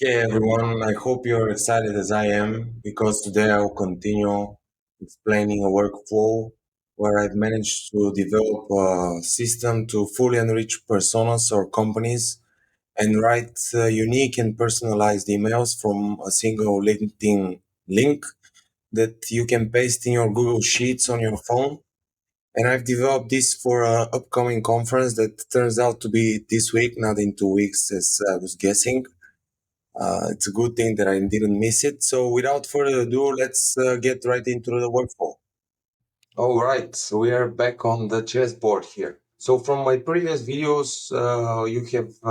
Hey everyone, I hope you're excited as I am because today I will continue explaining a workflow where I've managed to develop a system to fully enrich personas or companies and write unique and personalized emails from a single LinkedIn link that you can paste in your Google Sheets on your phone. And I've developed this for an upcoming conference that turns out to be this week, not in 2 weeks as I was guessing. It's a good thing that I didn't miss it. So without further ado, let's get right into the workflow. All right, so we are back on the chessboard here. So from my previous videos, you have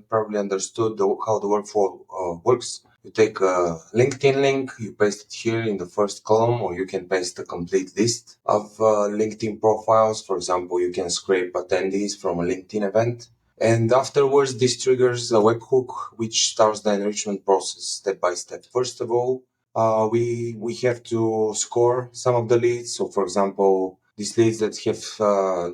probably understood how the workflow works. You take a LinkedIn link, you paste it here in the first column, or you can paste a complete list of LinkedIn profiles. For example, you can scrape attendees from a LinkedIn event. And afterwards, this triggers a webhook, which starts the enrichment process step by step. First of all, we have to score some of the leads. So, for example, these leads that have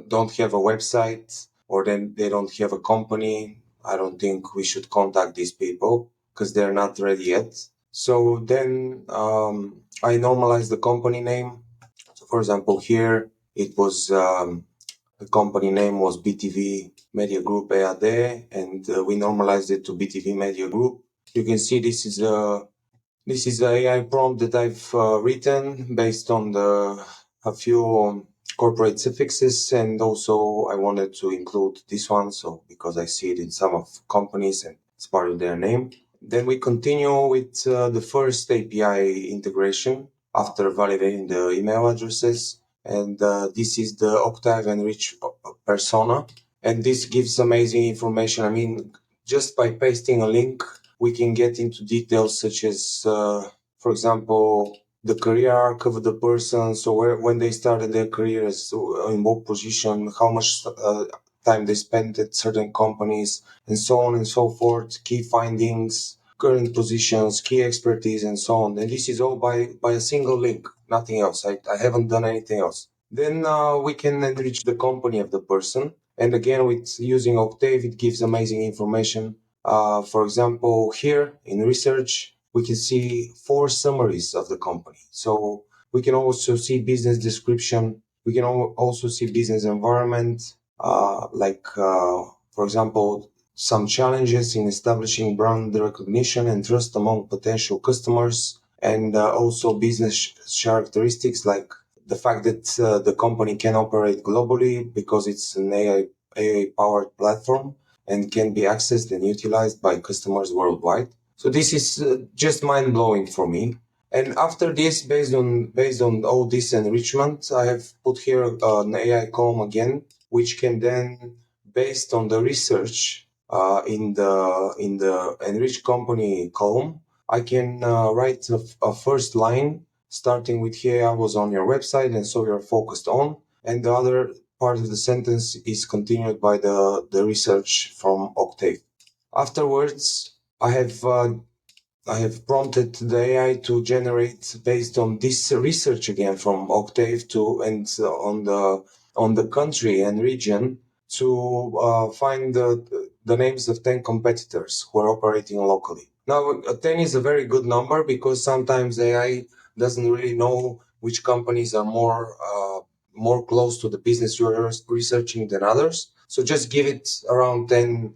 don't have a website or then they don't have a company, I don't think we should contact these people because they're not ready yet. So then I normalize the company name. So, for example, here it was the company name was BTV Media Group EAD, and we normalized it to BTV Media Group. You can see this is a AI prompt that I've written based on a few corporate suffixes, and also I wanted to include this one, so because I see it in some of companies and it's part of their name. Then we continue with the first API integration after validating the email addresses, and this is the Octave Enrich persona, and this gives amazing information. I mean, just by pasting a link we can get into details such as, for example, the career arc of the person. So when they started their career, in what position, how much time they spent at certain companies, and so on and so forth. Key findings, current positions, key expertise, and so on. And this is all by a single link, nothing else. I haven't done anything else. Then we can enrich the company of the person. And again, with using Octave, it gives amazing information. For example, here in research, we can see 4 summaries of the company. So we can also see business description. We can also see business environment, for example, some challenges in establishing brand recognition and trust among potential customers, and also business characteristics like the fact that the company can operate globally because it's an AI powered platform and can be accessed and utilized by customers worldwide. So this is just mind blowing for me. And after this, based on all this enrichment, I have put here an AI column again, which can then, based on the research in the enriched company column, I can write a first line starting with here I was on your website and so you're focused on, and the other part of the sentence is continued by the research from Octave. Afterwards, I have prompted the AI to generate based on this research again from Octave to and on the country and region to find the names of 10 competitors who are operating locally. Now, 10 is a very good number because sometimes AI doesn't really know which companies are more close to the business you're researching than others. So just give it around 10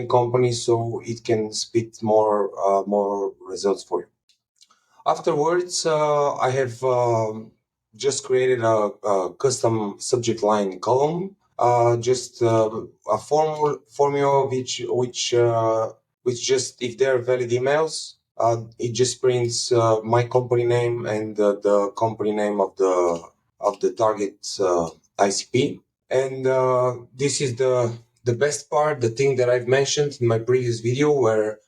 companies so it can spit more results for you. Afterwards, I have just created a custom subject line column, just a formula which just if they're valid emails, it just prints my company name and the company name of the target ICP. And this is the best part, the thing that I've mentioned in my previous video, where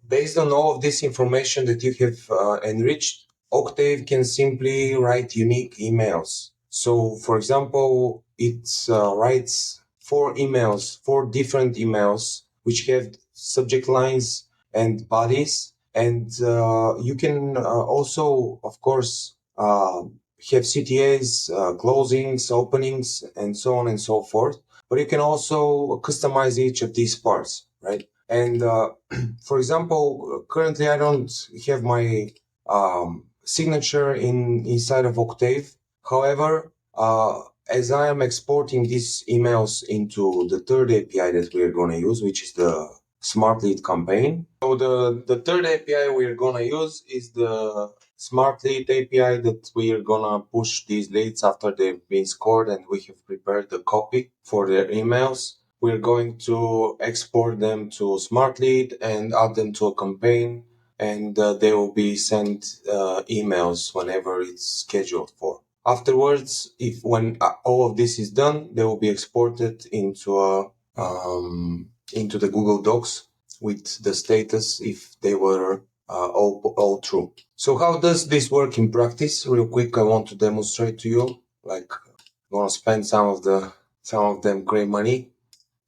based on all of this information that you have enriched, Octave can simply write unique emails. So, for example, it writes 4 different emails, which have subject lines and bodies. And you can also, of course, have CTAs, closings, openings, and so on and so forth. But you can also customize each of these parts, right? And for example, currently I don't have my signature inside of Octave. However, as I am exporting these emails into the third API that we're going to use, which is the Smartlead campaign. So the third API we're going to use is the Smartlead API that we are going to push these leads after they've been scored and we have prepared the copy for their emails. We're going to export them to Smartlead and add them to a campaign, and they will be sent emails whenever it's scheduled for. Afterwards, if when all of this is done, they will be exported into the Google Docs with the status if they were all true. So how does this work in practice? Real quick, I want to demonstrate to you. Like, I'm gonna spend some of them great money.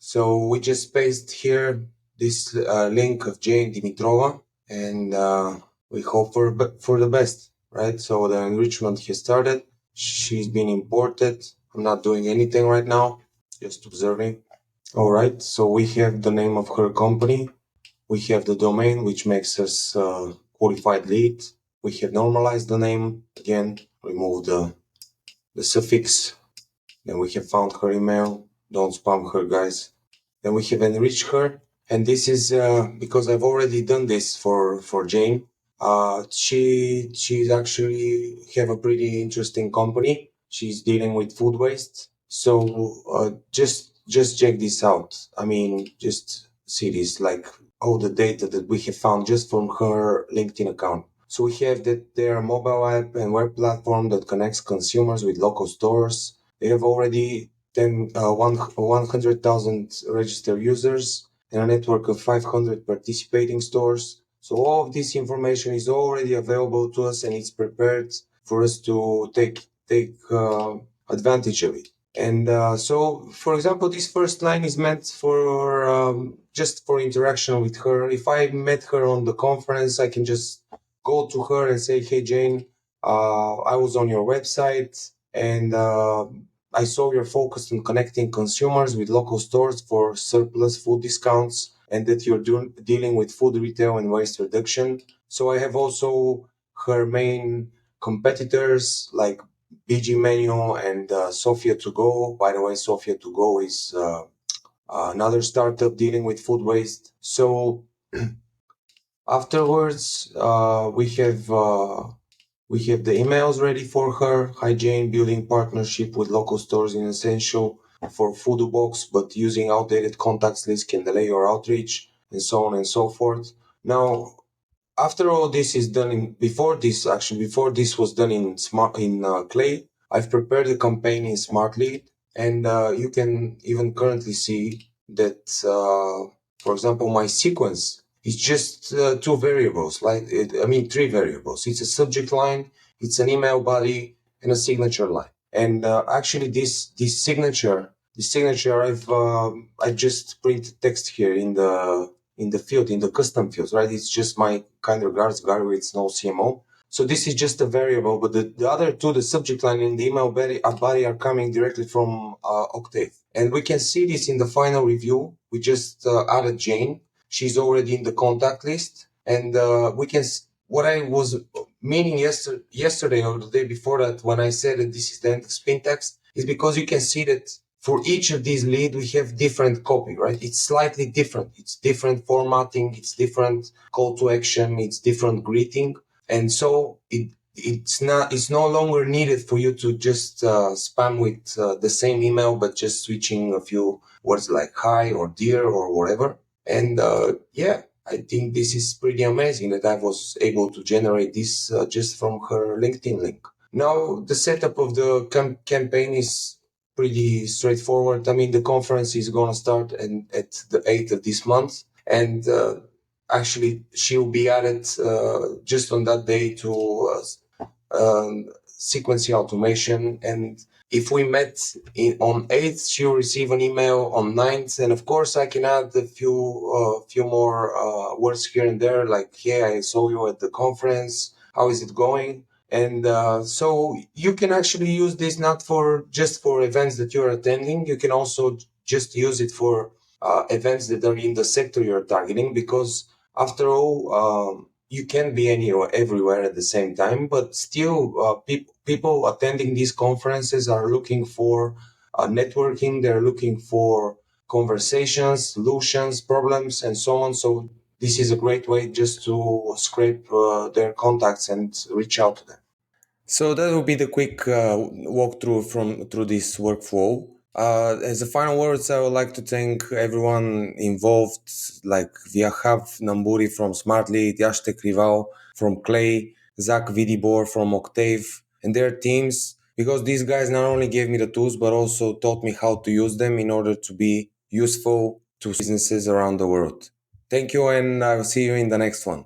So we just paste here this link of Jane Dimitrova, and we hope for the best, right? So the enrichment has started. She's been imported. I'm not doing anything right now, just observing. All right. So we have the name of her company. We have the domain, which makes us qualified lead. We have normalized the name again. Remove the suffix. Then we have found her email. Don't spam her, guys. Then we have enriched her, and this is because I've already done this for Jane. She's actually have a pretty interesting company. She's dealing with food waste. So just check this out. I mean, just see this, like all the data that we have found just from her LinkedIn account. So we have that they're a mobile app and web platform that connects consumers with local stores. They have already 100,000 registered users and a network of 500 participating stores. So all of this information is already available to us, and it's prepared for us to take advantage of it. And so, for example, this first line is meant for just for interaction with her. If I met her on the conference, I can just go to her and say, "Hey, Jane, I was on your website and I saw you're focused on connecting consumers with local stores for surplus food discounts, and that you're dealing with food retail and waste reduction." So I have also her main competitors like BG Menu and Sofia to Go. By the way, Sofia to Go is another startup dealing with food waste. So afterwards, we have the emails ready for her. Hi Jane, building partnership with local stores is essential for food box, but using outdated contacts list can delay your outreach, and so on and so forth. Now, after all this is done before this was done in Clay, I've prepared the campaign in Smartlead, and you can even currently see that, for example, my sequence is just two variables, three variables. It's a subject line, it's an email body, and a signature line. And actually, this signature, I just printed text here in the field, in the custom fields, right? It's just my kind regards, Gary, it's no CMO. So this is just a variable, but the other two, the subject line and the email body are coming directly from Octave. And we can see this in the final review. We just added Jane. She's already in the contact list. And what I was meaning yesterday or the day before that, when I said that this is the end of syntax, is because you can see that for each of these lead, we have different copy, right? It's slightly different. It's different formatting. It's different call to action. It's different greeting. And so it's no longer needed for you to just spam with the same email, but just switching a few words like hi or dear or whatever. And I think this is pretty amazing that I was able to generate this just from her LinkedIn link. Now, the setup of the campaign is pretty straightforward. I mean, the conference is going to start at the 8th of this month. And actually, she will be added just on that day to sequencing automation. And if we met on 8th, she'll receive an email on 9th. And of course, I can add a few more words here and there, like, hey, I saw you at the conference. How is it going? And so you can actually use this not for just for events that you're attending. You can also just use it for events that are in the sector you're targeting, because after all, you can be anywhere, everywhere at the same time, but still, people attending these conferences are looking for networking, they're looking for conversations, solutions, problems, and so on. So this is a great way just to scrape their contacts and reach out to them. So that will be the quick walkthrough from through this workflow. As a final words, I would like to thank everyone involved, like Viahav Namburi from Smartlead, Yashtek Rival from Clay, Zach Vidibor from Octave, and their teams, because these guys not only gave me the tools, but also taught me how to use them in order to be useful to businesses around the world. Thank you, and I'll see you in the next one.